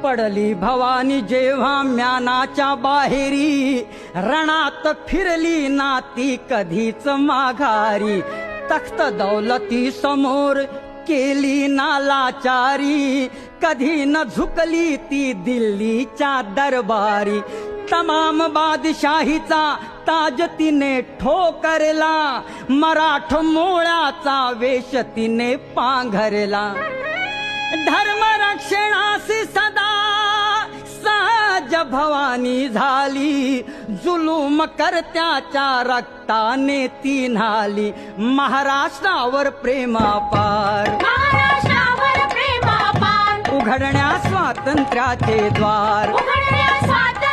पडली भवानी जेव्हा म्यानाच्या बाहेरी, रणात फिरली ना ती कधीच माघारी. तख्त दौलती समोर केली ना लाचारी, कधी न झुकली ती दिल्लीच्या दरबारी. तमाम बादशाहीचा ताज तिने ठोकरला, मराठ मोळ्याचा वेश तिने पांघरला. धर्म रक्षणासी सदा सहज भवानी झाली, जुलूम करत्याच्या रक्ताने ती न्हाली. महाराष्ट्रावर प्रेमापार, महाराष्ट्रावर प्रेमापार, उघडण्या स्वातंत्र्याचे द्वार, उघडण्या स्वातंत्र्याचे